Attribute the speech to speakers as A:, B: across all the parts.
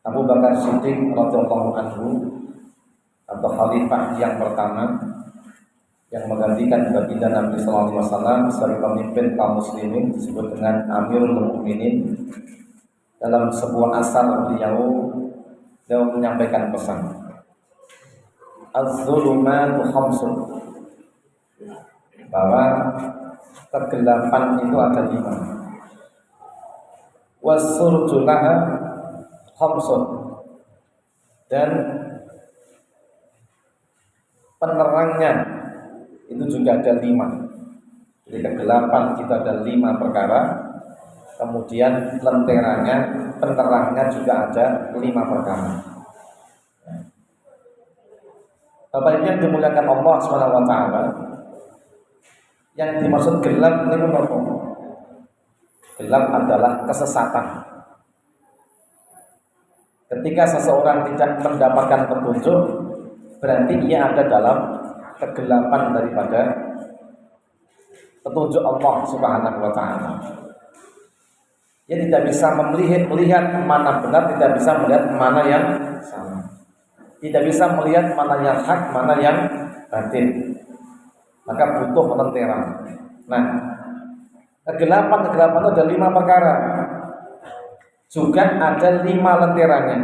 A: Abu Bakar Siddiq radhiyallahu anhu atau khalifah yang pertama yang menggantikan baginda Nabi sallallahu alaihi wasallam sebagai pemimpin kaum muslimin disebut dengan Amirul Mukminin. Dalam sebuah asar beliau menyampaikan pesan az-zulumatu khamsun, bahwa kegelapan itu ada 5, was-surju laha khamsun, dan penerangnya itu juga ada 5. Jadi kegelapan itu ada 5 perkara, kemudian penerangnya juga ada 5 perkara. Bapak Ibu yang dimuliakan Allah SWT, yang dimaksud gelap ini apa? Gelap adalah kesesatan. Ketika seseorang tidak mendapatkan petunjuk, berarti ia ada dalam kegelapan daripada petunjuk Allah Subhanahu wa taala. Dia tidak bisa melihat mana benar, tidak bisa melihat mana yang salah. Tidak bisa melihat mana yang hak, mana yang batin. Maka butuh penenteran. Nah, kegelapan ada 5 perkara. Juga ada 5 lenterannya.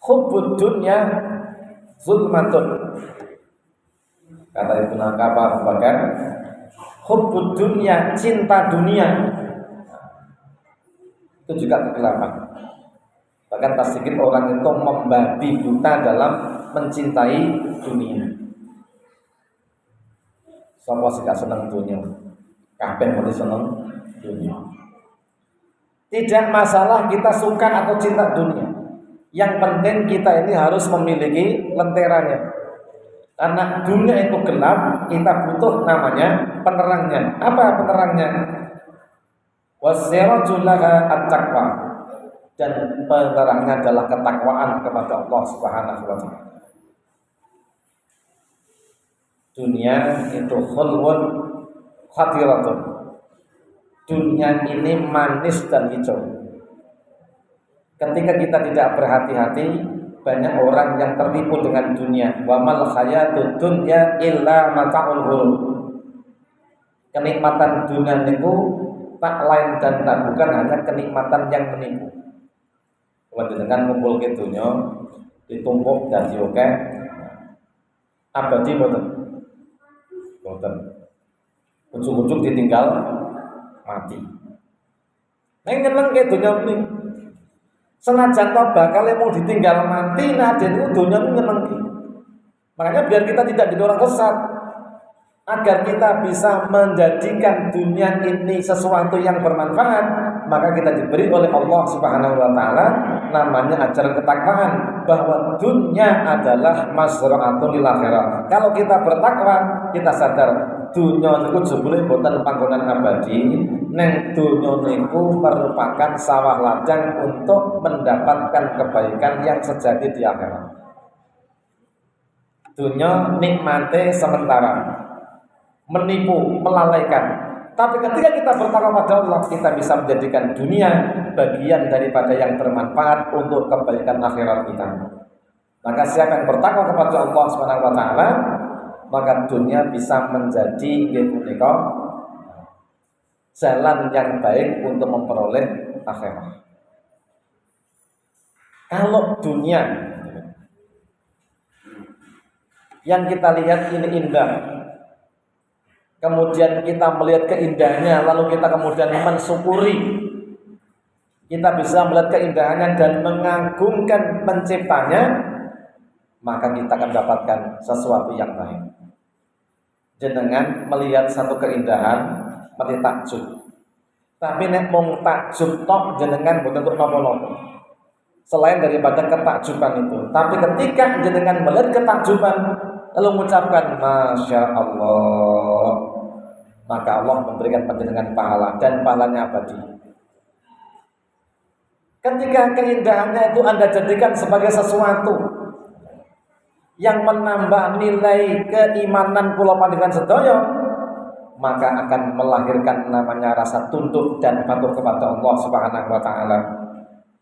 A: Hubbud dunya zulmatun. Kata Ibnu Abu Bakar, hubbud dunya, cinta dunia, itu juga kegelapan. Bahkan sedikit orang itu membabi buta dalam mencintai dunia. Sapa sing gak seneng dunia? Kabeh mesti seneng dunia. Tidak masalah kita suka atau cinta dunia. Yang penting kita ini harus memiliki lenteranya. Karena dunia itu gelap, kita butuh namanya penerangnya. Apa penerangnya? Wasirajul laha at-taqwa. Dan penerangnya adalah ketakwaan kepada Allah Subhanahu wa taala. Dunia itu khulwun khatiratun. Dunia ini manis dan hijau. Ketika kita tidak berhati-hati, banyak orang yang tertipu dengan dunia. Wa mal hayatud dunya illa mata'ul ghurur. Kenikmatan dunia itu tak lain dan tak bukan hanya kenikmatan yang menipu. Dengan ngumpul ke dunia ditumpuk dan dioke abadi boten. Ujung-ujung ditinggal mati. Neng nyeneng ke dunia ini. Senajan to bakal mau ditinggal mati, nah jadi dunia ini nyeneng. Makanya biar kita tidak jadi orang sesat, agar kita bisa menjadikan dunia ini sesuatu yang bermanfaat, maka kita diberi oleh Allah Subhanahu wa taala namanya ajaran ketakwaan, bahwa dunia adalah mazra'atun lil akhirah. Kalau kita bertakwa, kita sadar dunia niku jebule boten panggonan abadi, neng dunia niku merupakan sawah ladang untuk mendapatkan kebaikan yang sejati di akhirat. Dunia nikmate sementara, menipu, melalaikan. Tapi ketika kita bertakwa pada Allah, kita bisa menjadikan dunia bagian daripada yang bermanfaat untuk kebaikan akhirat kita. Maka siapa yang bertakwa kepada Allah Subhanahu wa taala, maka dunia bisa menjadi jalan yang baik untuk memperoleh akhirat. Kalau dunia yang kita lihat ini indah, kemudian kita melihat keindahannya, lalu kita kemudian mensyukuri, kita bisa melihat keindahannya dan mengagungkan penciptanya, maka kita akan dapatkan sesuatu yang baik. Jenengan melihat satu keindahan, mesti takjub. Tapi nek mung takjub tok jenengan boten untuk napa-napa. Selain daripada ketakjuban itu. Tapi ketika jenengan melihat ketakjuban, lalu mengucapkan Masya Allah, maka Allah memberikan panjenengan pahala, dan pahalanya abadi. Ketika keindahannya itu Anda jadikan sebagai sesuatu yang menambah nilai keimanan kula panjenengan sedaya, maka akan melahirkan namanya rasa tunduk dan patuh kepada Allah Subhanahu wa taala.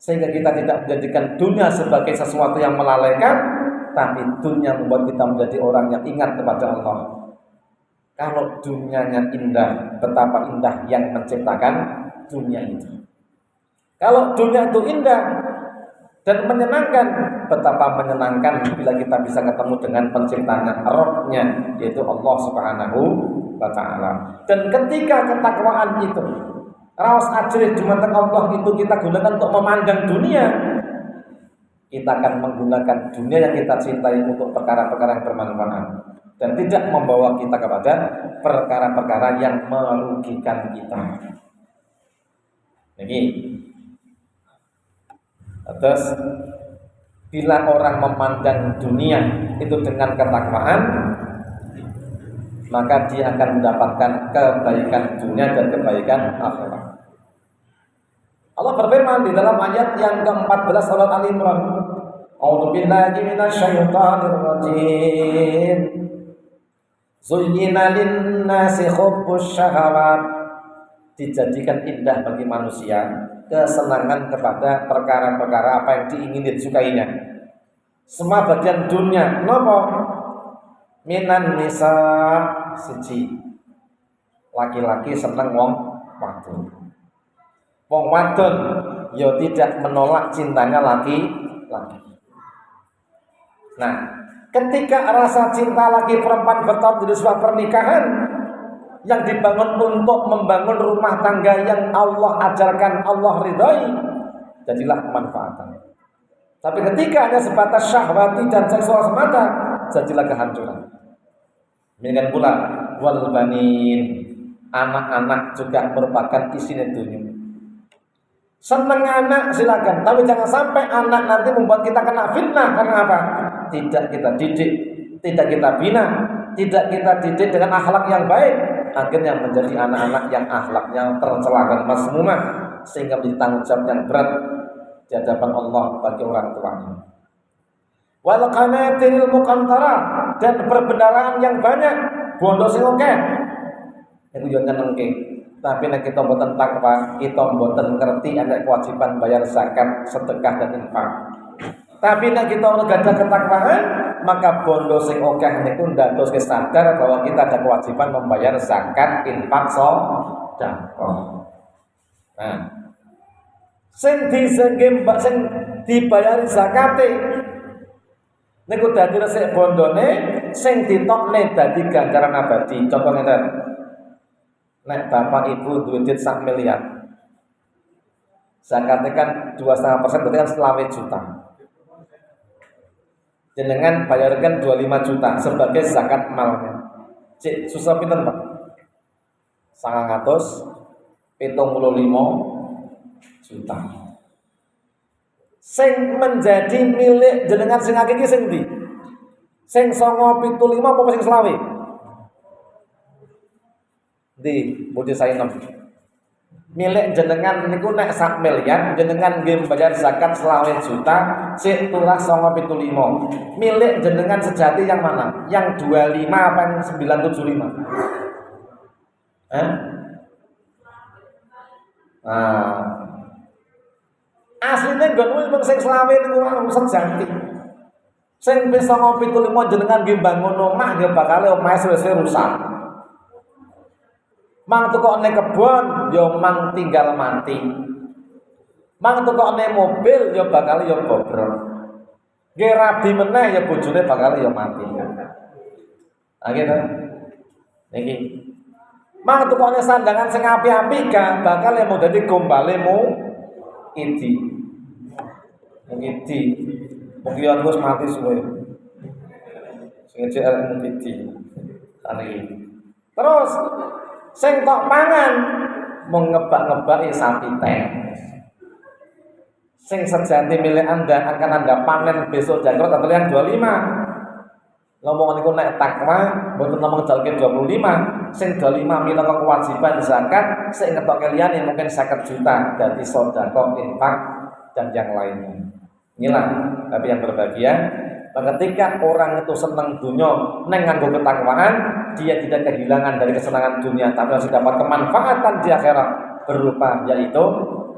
A: Sehingga kita tidak menjadikan dunia sebagai sesuatu yang melalaikan, tapi dunia membuat kita menjadi orang yang ingat kepada Allah. Kalau dunianya indah, betapa indah yang menciptakan dunia itu. Kalau dunia itu indah dan menyenangkan, betapa menyenangkan bila kita bisa ketemu dengan penciptanya, Rabb-nya, yaitu Allah Subhanahu wa taala. Dan ketika ketakwaan itu raos ajrih dumateng Allah itu kita gunakan untuk memandang dunia, kita akan menggunakan dunia yang kita cintai untuk perkara-perkara yang bermanfaat dan tidak membawa kita kepada perkara-perkara yang merugikan kita. Jadi, terus bila orang memandang dunia itu dengan ketakwaan, maka dia akan mendapatkan kebaikan dunia dan kebaikan akhirat. Allah berfirman di dalam ayat yang ke-14 surat Al-Imran, A'udzu billahi minasyaitonir rajim. Zuyyina lin-nasi hubbus syahawat. Dijadikan indah bagi manusia kesenangan kepada perkara-perkara apa yang diingini disukainya. Semua bagian dunia, napa? Minan nisa siji. Laki-laki seneng wong wadon. Wong wadon ya tidak menolak cintanya laki-laki. Nah, ketika rasa cinta laki perempuan bertaut di sebuah pernikahan yang dibangun untuk membangun rumah tangga yang Allah ajarkan, Allah ridhai, jadilah kemanfaatan. Tapi ketika hanya sebatas syahwati dan seksual semata, jadilah kehancuran. Demikian pula wal banin, anak-anak juga merupakan isinya dunia. Seneng anak silakan, tapi jangan sampai anak nanti membuat kita kena fitnah. Karena apa? Tidak kita didik, tidak kita bina, tidak kita didik dengan akhlak yang baik, akhirnya menjadi anak-anak yang akhlaknya tercela dan mazmumah, sehingga menjadi tanggung jawab yang berat di hadapan Allah bagi orang tuanya. Wal qanatil muqantara, dan perbendaharaan yang banyak, bondo sing akeh. Iku yo nyenengke. Tapi nek kita mboten takwa, kita mboten ngerti ada kewajiban bayar zakat, sedekah dan infak. Tapi nek kita ora gadah ketakwaan, maka bondo sing akeh niku ndadoske sadar bahwa kita ada kewajiban membayar zakat, infak, sedekah. Nah, sing dibayari zakate niku dadi resik bondone, sing ditokne dadi ganjaran abadi. Contoh ngeten. Nek bapak ibu duit 1 miliar, zakatnya kan 2,5%, berarti kan 20 juta. Jenengan bayarkan 25 juta sebagai zakat malnya. Cik susah pinten Pak? 975 juta. Sing menjadi milik jenengan sing akeh iki sing ndi? Sing 975 apa sing 20? Di budi sainem milik jenengan niku nek 1 miliar, jenengan nggih bayar zakat 20 juta, sik turah 975. Milik jenengan sejati yang mana? Yang 25 apa yang 975? Asline nggon mung sing 20 niku sejati. Sing wis 975 jenengan nggih bangun omah nggih bakal omahe suwe-suwe rusak. Mang tukokne kebon, yo mang tinggal mati. Mang tukokne mobil, yo bakal yo bobrok. Nggih rabi meneh, yo bojone bakal yo mati. Ah gitu. Niki. Mang tukokne sandangan sing apik-apik kan bakal yo mau dadi gombalemu idi. Idi. Mungkin yo terus mati suwe. Sing jek idi. Terus sing tok pangan mung ngebak-ngebaki sapi teh. Sing sejati milik Anda akan Anda panen besok jangkrik atau yang 25. Ngomong niku nek takwa mboten ngomong jalke 25, sing 25 minangka kewajiban zakat, sing ngetoke liyane mungkin 50 juta dadi sedekah, infak dan yang lainnya. Inilah tapi yang berbahagia ketika orang itu seneng dunya neng nganggo ketakwaan, dia tidak kehilangan dari kesenangan dunia, tapi masih dapat kemanfaatan di akhirat berupa yaitu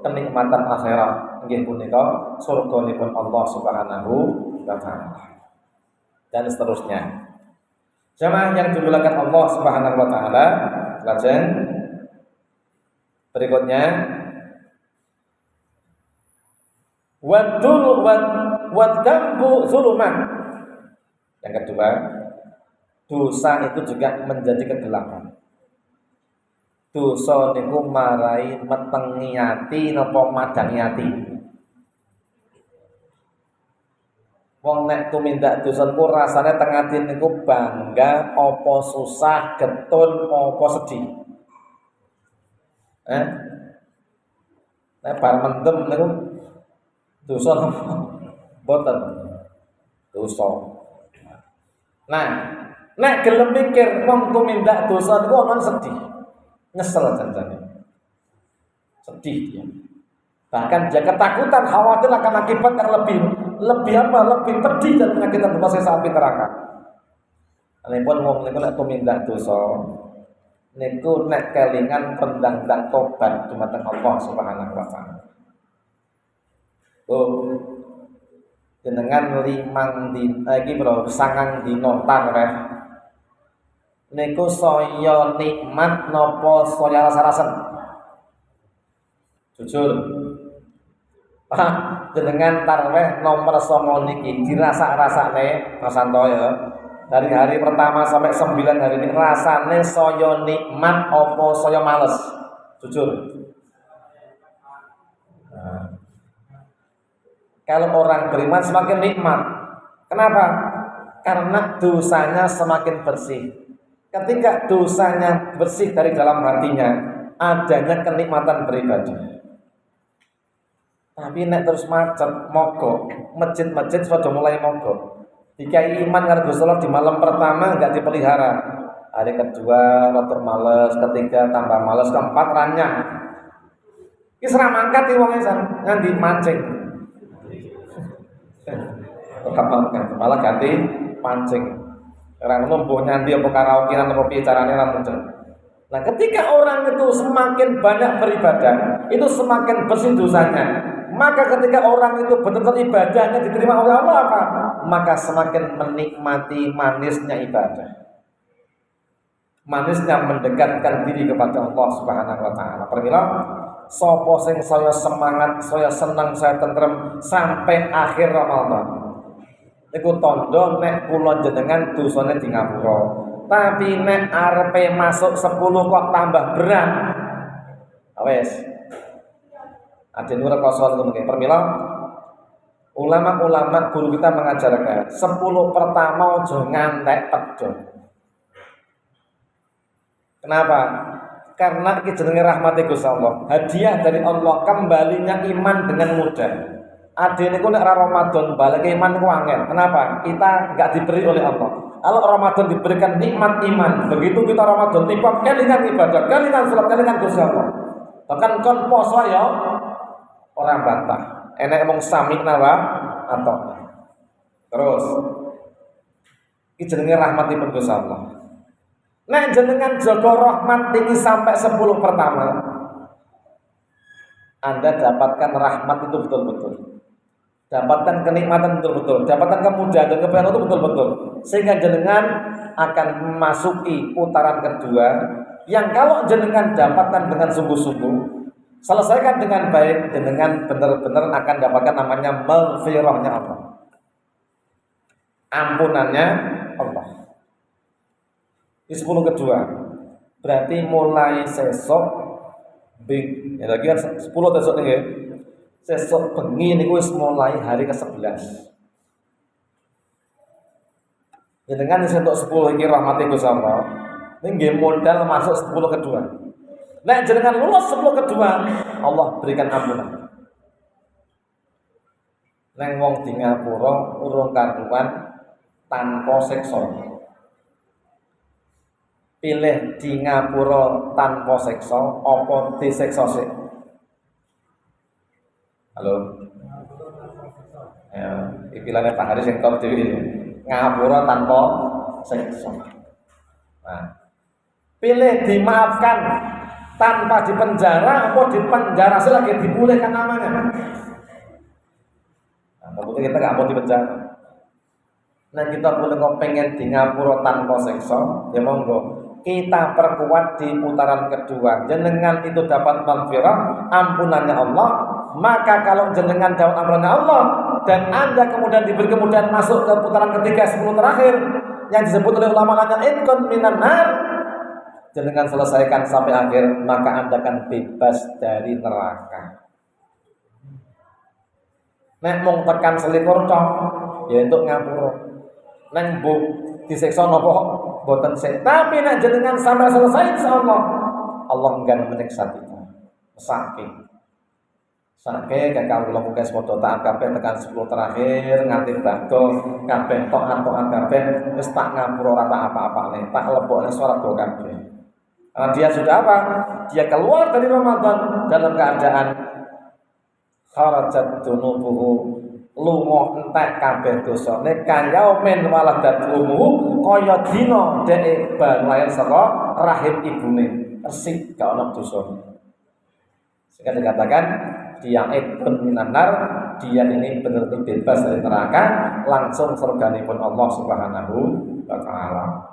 A: kenikmatan akhirat. Nggih punika surganipun Allah Subhanahu wa taala. Dan seterusnya. Jamaah yang dimuliakan Allah Subhanahu wa taala, lajeng berikutnya wadambu zuluman. Yang kedua, dosa itu juga menjadi kegelapan. Dosa niku marai metengi ati napa madangi ati. Wong nek tumindak dosa niku rasane teng ati niku bangga apa susah, getun apa sedih. Nek bar mendem niku dosa napa? Boten. Dosa. Nah, nek gelem mikir wong tumindak dosa niku ana sedih. Nyesel janjane. Sedih dia. Bahkan dia ketakutan, khawatir akan akibat yang lebih pedih dan menyakitkan dosa sampai neraka. Anipun wong niku nek tumindak dosa niku nek kelingan pendang-pendang tobat dumateng Allah Subhanahu wa taala. Jenengan 5 dina iki bro, 9 dina tarweh niku saya nikmat napa saya rasa-rasen? Jujur. Jenengan tarweh nomor 9 niki dirasa-rasane Mas Santo ya. Dari hari pertama sampai 9 hari ini rasane saya nikmat apa saya males? Jujur. Kalau orang beriman semakin nikmat. Kenapa? Karena dosanya semakin bersih. Ketika dosanya bersih dari dalam hatinya, adanya kenikmatan beribadah. Tapi nek terus macet, mogok, masjid-masjid sudah mulai mogok. Jika iman karo Gusti Allah di malam pertama enggak dipelihara, hari kedua rada males, ketiga tambah males, keempat ranyah. Ki serah mangkat iki wong esan nganti mancing. Malah ganti mancing. Orang numpuh nyanti apa karaokean apa piye carane ra mudeng. Nah, ketika orang itu semakin banyak beribadah, itu semakin bersih dosanya. Maka ketika orang itu betul-betul ibadahnya diterima oleh Allah apa? Maka semakin menikmati manisnya ibadah. Manisnya mendekatkan diri kepada Allah Subhanahu wa taala. Permila sapa sing saya semangat, saya senang, saya tentrem sampai akhir Ramadan. Niku tondo nek kula jenengan dosane di ngapura. Tapi nek arepe masuk 10 kok tambah berat. Wes. Aden ora kosong mungkin. Permila ulama-ulama guru kita mengajarkan 10 pertama aja ngantek pedhot. Kenapa? Karena iki jenenge rahmate Gusti Allah. Hadiah dari Allah kembalinya iman dengan mudah. Ade niku nek Ramadan balik iman niku angel. Kenapa? Kita enggak diberi oleh Allah. Kalau Ramadan diberikan nikmat iman, begitu kita Ramadan tiba kelingan ibadah, kelingan salat, kelingan Gusti Allah. Bahkan kon poso ya ora bantah. Enek mung samikna wa atau. Terus iki jenenge rahmatipun Gusti Allah. Nek jenengan jaga rahmat ini sampai 10 pertama, Anda dapatkan rahmat itu betul-betul. Dapatkan kenikmatan betul-betul, dapatkan kemudahan dan kebahagiaan itu betul-betul. Sehingga jenengan akan memasuki putaran kedua yang kalau jenengan dapatkan dengan sungguh-sungguh, selesaikan dengan baik, jenengan benar-benar akan dapatkan namanya maghfirahnya Allah. Ampunannya Allah. Di 10 kedua. Berarti mulai sesok ya lagi kan 10 besok nih ya. Sesok bengi niku wis mulai hari ke-11. Jenengan wis entuk 10 iki rahmate Gusti Allah. Nggih modal masuk 10 kedua. Nek jenengan lulus 10 kedua, Allah berikan ampunan. Neng wong di ngapura urung karuan tanpa seksa. Pilih di ngapura tanpa seksa apa diseksa sik? Halo. Ya, pilihannya Pak Haris yang top TV. Ngapura tanpa seksa. Nah, pilih dimaafkan tanpa dipenjara, apa dipenjara lagi dipulihkan namanya. Nah, tentu kita nggak mau dipenjara. Nah, kita boleh kok pengen di ngapura tanpa seksa, ya monggo. Kita perkuat di putaran kedua. Jenengan itu dapat maghfirah, ampunannya Allah. Maka kalau jenengan dapat ampunannya Allah dan Anda kemudian diberi kemudian masuk ke putaran ketiga 10 terakhir yang disebut oleh ulama nanya inkun minan nar, jenengan selesaikan sampai akhir, maka Anda akan bebas dari neraka. Nek mung tekan selikur tok, ya untuk ngapura. Nek mbok disiksa napa boten sik. Tapi nek jenengan sampai selesai insyaallah Allah enggan menyiksa kita. Saking kakak kula muga semoga taat kabeh tekan 10 terakhir nganti bado kabeh tok-tokan kabeh wis tak ngapura ora tak apa-apane, tak lebokne swarga kabeh. Karena dia sudah apa? Dia keluar dari Ramadan dalam keadaan kharajat dunubuhu, lunga entek kabeh dosane kayaumen waladatuhu, kaya dina dhek ban lair saka rahim ibune, resik gak ono dosane. Sehingga dikatakan dia ibn minanar, dia ini benar-benar bebas dari neraka, langsung surganipun Allah Subhanahu wa taala.